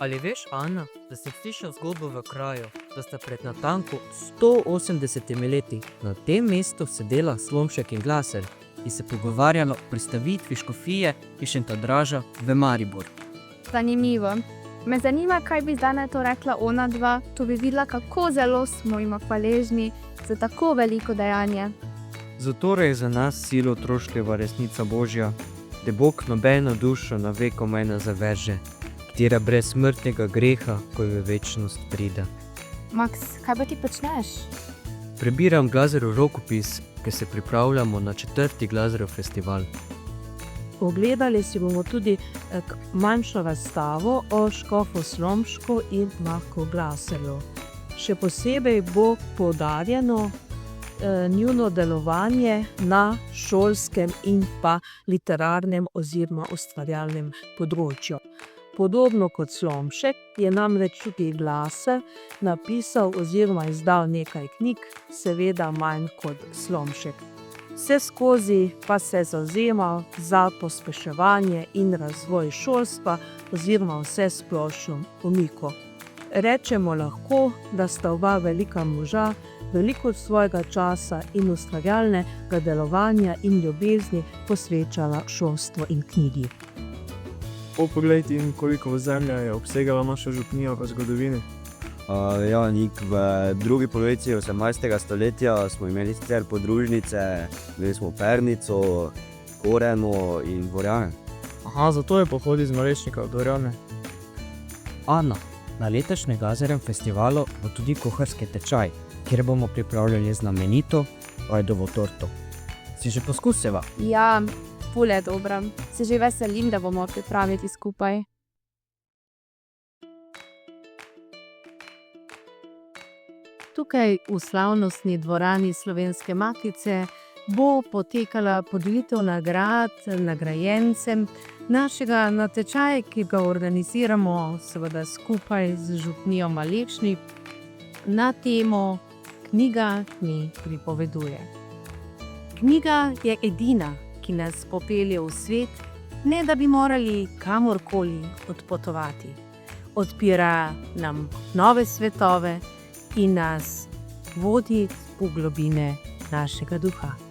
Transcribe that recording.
Ali veš, Ana, da si slišal zgodbo v kraju, da sta pred natanko 180 leti na tem mestu sedela Slomšek in Glaser in se pogovarjala o pristavitvi škofije iz Šentjandraža v Maribor. Zanimivo. Me zanima, kaj bi zdaj na to rekla ona dva, to bi videla, kako zelo smo jima hvaležni za tako veliko dejanje. Zatorej je za nas silo otroškega resnica Božja, da Bog nobeno dušo na vekomaj ne zaveže, katera brez smrtnega greha, ko v večnost pride. Max, kaj pa ti počneš? Prebiram Glazerov rokopis, ker se pripravljamo na 4. Glazerov festival. Ogledali si bomo tudi manjšo razstavo o škofu Slomšku in Marku Glaserju. Še posebej bo poudarjeno njuno delovanje na šolskem in pa literarnem oziroma ustvarjalnem področju. Podobno kot Slomšek je namreč tudi Glaser napisal oziroma izdal nekaj knjig, seveda manj kot Slomšek. Vse skozi pa se zavzemal za pospeševanje in razvoj šolstva oziroma vse splošno pomiko. Rečemo lahko, da sta oba velika moža veliko svojega časa in ustvarjalnega delovanja in ljubezni posvečala šolstvu in knjigi. Poglejte, koliko ozemlja je obsegala naša župnija v zgodovini. Nik, v drugi polovici 18. stoletja smo imeli sicer podružnice, imeli smo Pernico, Koreno in Dvorjane. Zato je pohod iz Malečnika v Dvorjane. Ana, na letošnjem Glazerjem festivalu bo tudi kuharski tečaj, kjer bomo pripravljali znamenito ajdovo torto. Si že poskusila? Ja, ful je dobra. Se že veselim, da bomo pripravili skupaj. Tukaj v slavnostni dvorani Slovenske Matice bo potekala podelitev nagrad nagrajencem našega natečaja, ki ga organiziramo seveda skupaj z župnijo Malečnik na temo Knjiga mi pripoveduje. Knjiga je edina, ki nas popelje v svet, ne da bi morali kamorkoli odpotovati. Odpira nam nove svetove in nas vodi v globine našega duha.